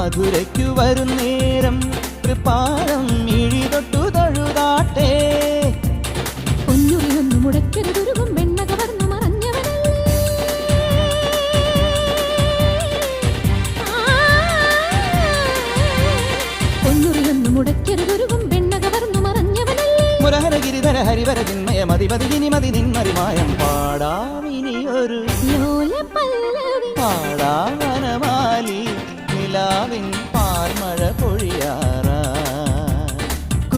മധുരയ്ക്കു വരുന്നേരം തൃപ്പാദം മിഴി തൊട്ടു തൊഴുതാട്ടെ. പൊന്നുറിയൊന്നു മുടക്കരുതുരുകും വെണ്ണ കവർന്നു മറഞ്ഞവനല്ലേ. പൊന്നുറിയൊന്നു മുടക്കരുതുരുകും വെണ്ണ കവർന്നു മറഞ്ഞവനല്ലേ. മുരഹര ഗിരിധര ഹരിവര ചിന്മയ മതിമതി നിന്മറിമായം